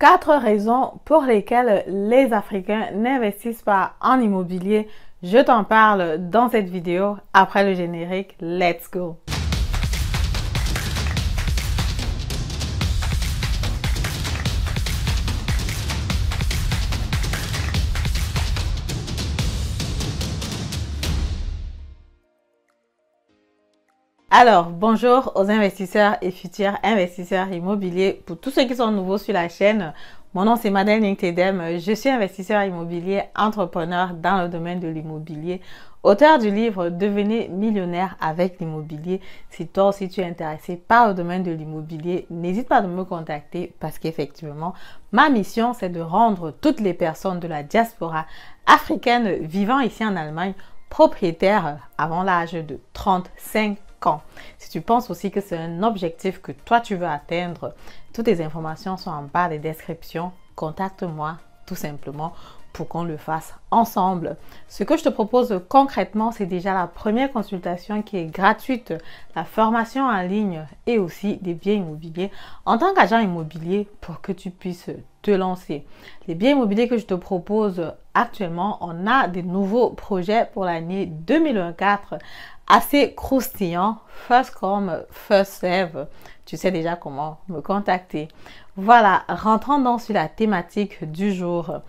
4 raisons pour lesquelles les Africains n'investissent pas en immobilier. Je t'en parle dans cette vidéo après le générique. Let's go! Alors, bonjour aux investisseurs et futurs investisseurs immobiliers. Pour tous ceux qui sont nouveaux sur la chaîne, mon nom c'est Madeleine Ntedem. Je suis investisseur immobilier, entrepreneur dans le domaine de l'immobilier, auteur du livre Devenez millionnaire avec l'immobilier. Si toi aussi tu es intéressé par le domaine de l'immobilier, n'hésite pas à me contacter parce qu'effectivement, ma mission c'est de rendre toutes les personnes de la diaspora africaine vivant ici en Allemagne propriétaires avant l'âge de 35 ans. Si tu penses aussi que c'est un objectif que toi tu veux atteindre, toutes les informations sont en bas des descriptions. Contacte-moi tout simplement pour qu'on le fasse ensemble. Ce que je te propose concrètement, c'est déjà la première consultation qui est gratuite, la formation en ligne et aussi des biens immobiliers en tant qu'agent immobilier pour que tu puisses te lancer. Les biens immobiliers que je te propose actuellement, on a des nouveaux projets pour l'année 2024 assez croustillants. First come, first serve. Tu sais déjà comment me contacter. Voilà, rentrons donc sur la thématique du jour.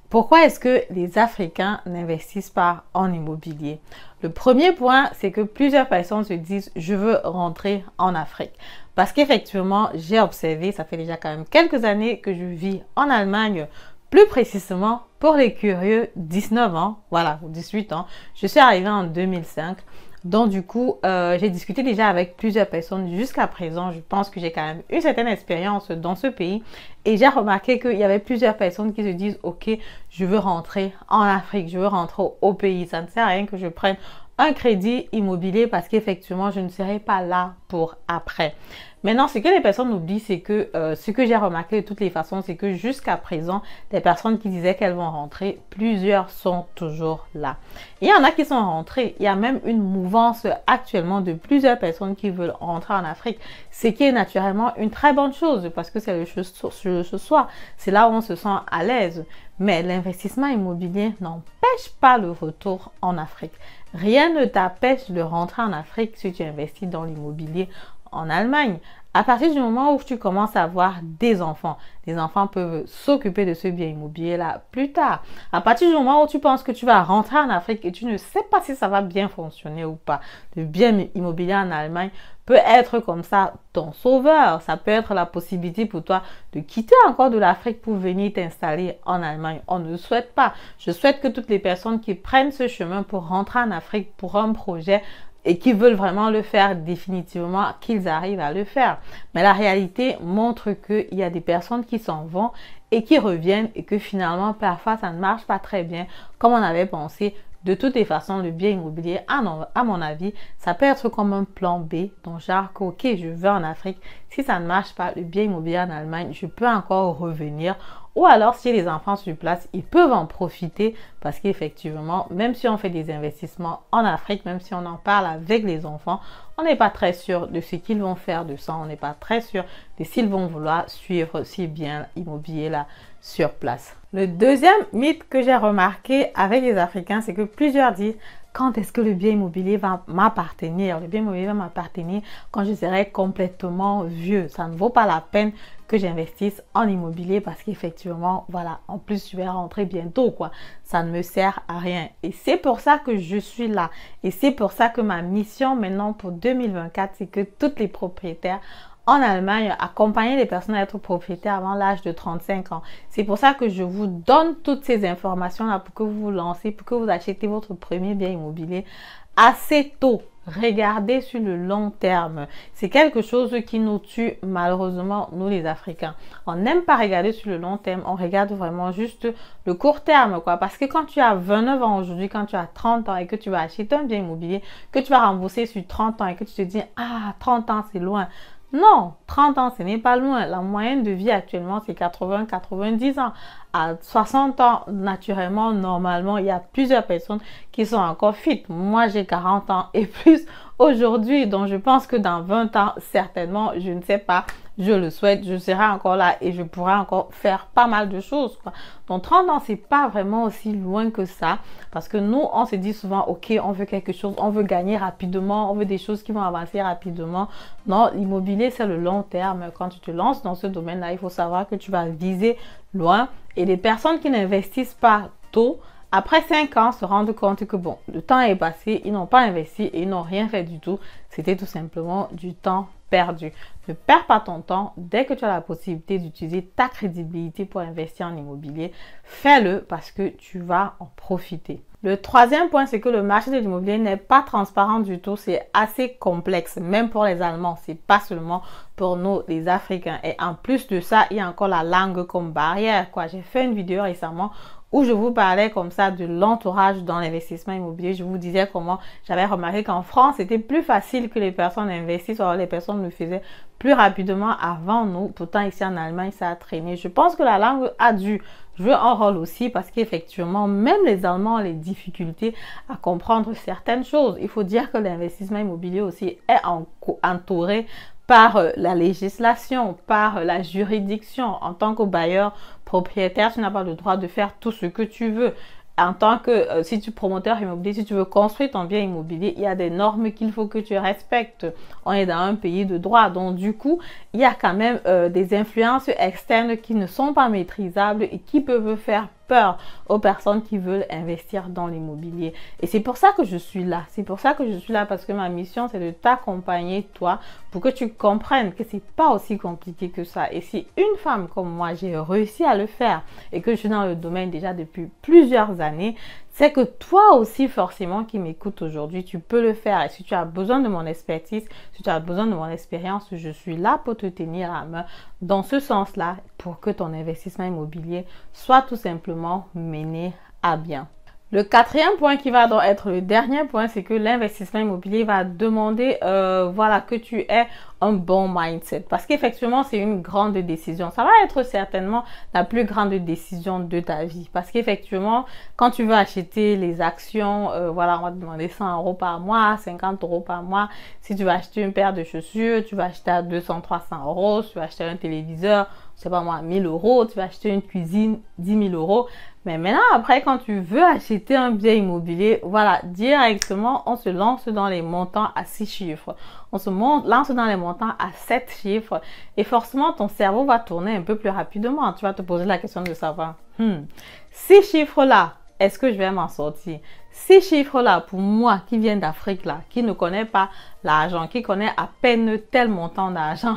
Pourquoi est-ce que les Africains n'investissent pas en immobilier? Le premier point, c'est que plusieurs personnes se disent « je veux rentrer en Afrique ». Parce qu'effectivement, j'ai observé, ça fait déjà quand même quelques années que je vis en Allemagne, plus précisément pour les curieux, 19 ans, voilà, 18 ans. Je suis arrivée en 2005. Donc du coup, j'ai discuté déjà avec plusieurs personnes jusqu'à présent. Je pense que j'ai quand même une certaine expérience dans ce pays. Et j'ai remarqué qu'il y avait plusieurs personnes qui se disent « ok, je veux rentrer en Afrique, je veux rentrer au pays. Ça ne sert à rien que je prenne un crédit immobilier parce qu'effectivement, je ne serai pas là pour après. » Maintenant, ce que les personnes oublient, c'est que ce que j'ai remarqué de toutes les façons, c'est que jusqu'à présent, les personnes qui disaient qu'elles vont rentrer, plusieurs sont toujours là. Il y en a qui sont rentrés. Il y a même une mouvance actuellement de plusieurs personnes qui veulent rentrer en Afrique, ce qui est naturellement une très bonne chose parce que c'est le choix. C'est là où on se sent à l'aise. Mais l'investissement immobilier n'empêche pas le retour en Afrique. Rien ne t'empêche de rentrer en Afrique si tu investis dans l'immobilier en Allemagne. À partir du moment où tu commences à avoir des enfants, les enfants peuvent s'occuper de ce bien immobilier là plus tard. À partir du moment où tu penses que tu vas rentrer en Afrique et tu ne sais pas si ça va bien fonctionner ou pas, le bien immobilier en Allemagne peut être comme ça ton sauveur. Ça peut être la possibilité pour toi de quitter encore de l'Afrique pour venir t'installer en Allemagne. On ne souhaite pas. Je souhaite que toutes les personnes qui prennent ce chemin pour rentrer en Afrique pour un projet et qui veulent vraiment le faire définitivement, qu'ils arrivent à le faire. Mais la réalité montre qu'il y a des personnes qui s'en vont et qui reviennent et que finalement, parfois, ça ne marche pas très bien comme on avait pensé. De toutes les façons, le bien immobilier, à mon avis, ça peut être comme un plan B. Donc, genre, ok, je vais en Afrique. Si ça ne marche pas, le bien immobilier en Allemagne, je peux encore revenir. Ou alors, si les enfants sur place, ils peuvent en profiter parce qu'effectivement, même si on fait des investissements en Afrique, même si on en parle avec les enfants, on n'est pas très sûr de ce qu'ils vont faire de ça. On n'est pas très sûr de s'ils vont vouloir suivre si bien immobilier là sur place. Le deuxième mythe que j'ai remarqué avec les Africains, c'est que plusieurs disent quand est-ce que le bien immobilier va m'appartenir? Le bien immobilier va m'appartenir quand je serai complètement vieux. Ça ne vaut pas la peine que j'investisse en immobilier parce qu'effectivement, voilà, en plus, je vais rentrer bientôt, quoi. Ça ne me sert à rien. Et c'est pour ça que je suis là. Et c'est pour ça que ma mission maintenant pour 2024, c'est que toutes les propriétaires en Allemagne, accompagner les personnes à être propriétaires avant l'âge de 35 ans. C'est pour ça que je vous donne toutes ces informations-là pour que vous vous lancez, pour que vous achetez votre premier bien immobilier assez tôt. Regardez sur le long terme. C'est quelque chose qui nous tue malheureusement, nous les Africains. On n'aime pas regarder sur le long terme, on regarde vraiment juste le court terme, quoi. Parce que quand tu as 29 ans aujourd'hui, quand tu as 30 ans et que tu vas acheter un bien immobilier, que tu vas rembourser sur 30 ans et que tu te dis « Ah, 30 ans, c'est loin ». Non, 30 ans, ce n'est pas loin. La moyenne de vie actuellement, c'est 80-90 ans. À 60 ans, naturellement, normalement, il y a plusieurs personnes qui sont encore fit. Moi, j'ai 40 ans et plus aujourd'hui. Donc, je pense que dans 20 ans, certainement, je ne sais pas, je le souhaite, je serai encore là et je pourrai encore faire pas mal de choses, quoi. Donc 30 ans, c'est pas vraiment aussi loin que ça, parce que nous, on se dit souvent, ok, on veut quelque chose, on veut gagner rapidement, on veut des choses qui vont avancer rapidement. Non, l'immobilier, c'est le long terme. Quand tu te lances dans ce domaine-là, il faut savoir que tu vas viser loin. Et les personnes qui n'investissent pas tôt, après 5 ans, se rendent compte que bon, le temps est passé, ils n'ont pas investi et ils n'ont rien fait du tout. C'était tout simplement du temps perdu. Ne perds pas ton temps. Dès que tu as la possibilité d'utiliser ta crédibilité pour investir en immobilier, fais-le parce que tu vas en profiter. Le troisième point, c'est que le marché de l'immobilier n'est pas transparent du tout. C'est assez complexe, même pour les Allemands. C'est pas seulement pour nous, les Africains. Et en plus de ça, il y a encore la langue comme barrière, quoi. J'ai fait une vidéo récemment où je vous parlais comme ça de l'entourage dans l'investissement immobilier. Je vous disais comment j'avais remarqué qu'en France, c'était plus facile que les personnes investissent, alors les personnes le faisaient plus rapidement avant nous. Pourtant, ici en Allemagne, ça a traîné. Je pense que la langue a dû jouer un rôle aussi parce qu'effectivement, même les Allemands ont les difficultés à comprendre certaines choses. Il faut dire que l'investissement immobilier aussi est entouré par la législation, par la juridiction. En tant que bailleur propriétaire, tu n'as pas le droit de faire tout ce que tu veux. En tant que si tu es promoteur immobilier, si tu veux construire ton bien immobilier, il y a des normes qu'il faut que tu respectes. On est dans un pays de droit, donc du coup, il y a quand même des influences externes qui ne sont pas maîtrisables et qui peuvent faire peur aux personnes qui veulent investir dans l'immobilier. Et c'est pour ça que je suis là. C'est pour ça que je suis là parce que ma mission, c'est de t'accompagner, toi, pour que tu comprennes que c'est pas aussi compliqué que ça. Et si une femme comme moi, j'ai réussi à le faire et que je suis dans le domaine déjà depuis plusieurs années, c'est que toi aussi, forcément, qui m'écoutes aujourd'hui, tu peux le faire. Et si tu as besoin de mon expertise, si tu as besoin de mon expérience, je suis là pour te tenir la main dans ce sens-là pour que ton investissement immobilier soit tout simplement mené à bien. Le quatrième point qui va donc être le dernier point, c'est que l'investissement immobilier va demander voilà, que tu aies un bon mindset. Parce qu'effectivement, c'est une grande décision. Ça va être certainement la plus grande décision de ta vie. Parce qu'effectivement, quand tu veux acheter les actions, voilà, on va te demander 100 € par mois, 50 € par mois. Si tu vas acheter une paire de chaussures, tu vas acheter à 200, 300 €. Si tu vas acheter un téléviseur, je sais pas moi, 1000 €. Tu vas acheter une cuisine, 10 000 €. Mais maintenant, après, quand tu veux acheter un bien immobilier, voilà, directement, on se lance dans les montants à 6 chiffres. On se lance dans les montants à 7 chiffres. Et forcément, ton cerveau va tourner un peu plus rapidement. Tu vas te poser la question de savoir, ces chiffres-là, est-ce que je vais m'en sortir? Ces chiffres-là, pour moi qui viens d'Afrique, là, qui ne connaît pas l'argent, qui connaît à peine tel montant d'argent,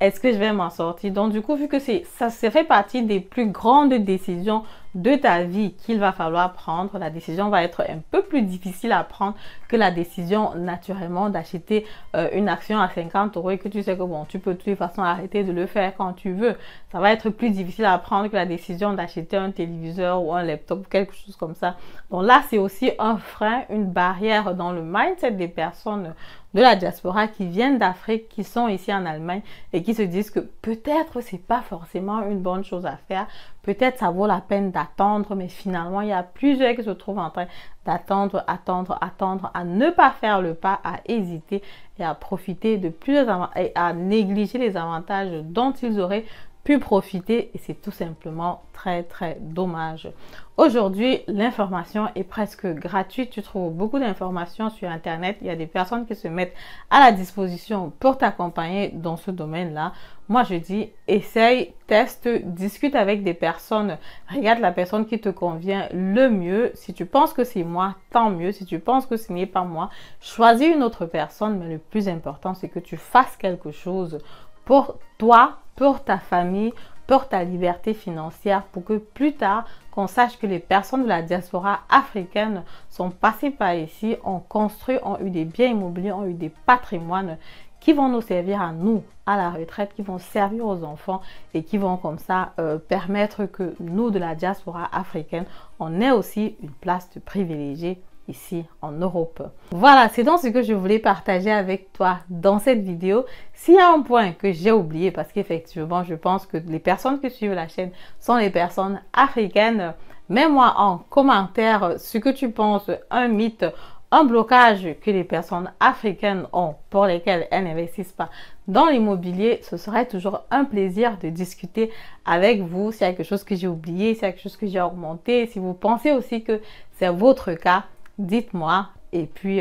est-ce que je vais m'en sortir? Donc, du coup, vu que ça fait partie des plus grandes décisions de ta vie qu'il va falloir prendre, la décision va être un peu plus difficile à prendre que la décision naturellement d'acheter une action à 50 € et que tu sais que bon, tu peux de toute façon arrêter de le faire quand tu veux. Ça va être plus difficile à prendre que la décision d'acheter un téléviseur ou un laptop ou quelque chose comme ça. Donc là, c'est aussi un frein, une barrière dans le mindset des personnes de la diaspora qui viennent d'Afrique, qui sont ici en Allemagne et qui se disent que peut-être c'est pas forcément une bonne chose à faire, peut-être ça vaut la peine d'attendre, mais finalement il y a plusieurs qui se trouvent en train d'attendre, à ne pas faire le pas, à hésiter et à profiter de plusieurs et à négliger les avantages dont ils auraient pu profiter et c'est tout simplement très dommage. Aujourd'hui, l'information est presque gratuite. Tu trouves beaucoup d'informations sur Internet. Il y a des personnes qui se mettent à la disposition pour t'accompagner dans ce domaine-là. Moi, je dis, essaye, teste, discute avec des personnes. Regarde la personne qui te convient le mieux. Si tu penses que c'est moi, tant mieux. Si tu penses que ce n'est pas moi, choisis une autre personne. Mais le plus important, c'est que tu fasses quelque chose pour toi, pour ta famille, pour ta liberté financière, pour que plus tard, qu'on sache que les personnes de la diaspora africaine sont passées par ici, ont construit, ont eu des biens immobiliers, ont eu des patrimoines qui vont nous servir à nous, à la retraite, qui vont servir aux enfants et qui vont comme ça permettre que nous, de la diaspora africaine, on ait aussi une place de privilégié ici en Europe. Voilà, c'est donc ce que je voulais partager avec toi dans cette vidéo. S'il y a un point que j'ai oublié, parce qu'effectivement, je pense que les personnes qui suivent la chaîne sont les personnes africaines, mets-moi en commentaire ce que tu penses, un mythe, un blocage que les personnes africaines ont pour lesquelles elles n'investissent pas dans l'immobilier, ce serait toujours un plaisir de discuter avec vous. S'il y a quelque chose que j'ai oublié, s'il y a quelque chose que j'ai augmenté, si vous pensez aussi que c'est votre cas, dites-moi. Et puis,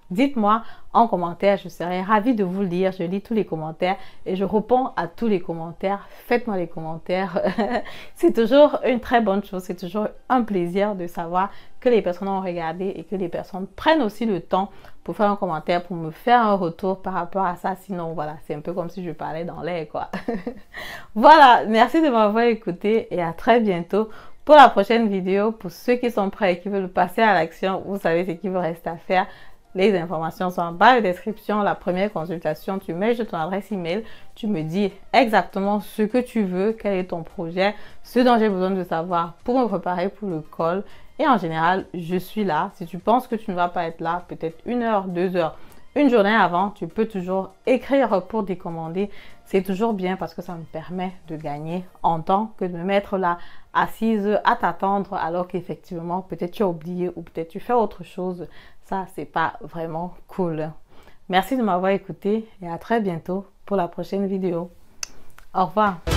dites-moi en commentaire, je serai ravie de vous lire. Je lis tous les commentaires et je réponds à tous les commentaires. Faites-moi les commentaires. C'est toujours une très bonne chose. C'est toujours un plaisir de savoir que les personnes ont regardé et que les personnes prennent aussi le temps pour faire un commentaire, pour me faire un retour par rapport à ça. Sinon, voilà, c'est un peu comme si je parlais dans l'air, quoi. Voilà, merci de m'avoir écouté et à très bientôt pour la prochaine vidéo. Pour ceux qui sont prêts et qui veulent passer à l'action, vous savez ce qu'il vous reste à faire. Les informations sont en bas de la description. La première consultation, tu mets ton adresse email, tu me dis exactement ce que tu veux, quel est ton projet, ce dont j'ai besoin de savoir pour me préparer pour le call. Et en général, je suis là. Si tu penses que tu ne vas pas être là, peut-être 1 heure, 2 heures, une journée avant, tu peux toujours écrire pour décommander. C'est toujours bien parce que ça me permet de gagner en temps que de me mettre là assise à t'attendre alors qu'effectivement, peut-être tu as oublié ou peut-être tu fais autre chose. Ça, c'est pas vraiment cool. Merci de m'avoir écouté et à très bientôt pour la prochaine vidéo. Au revoir.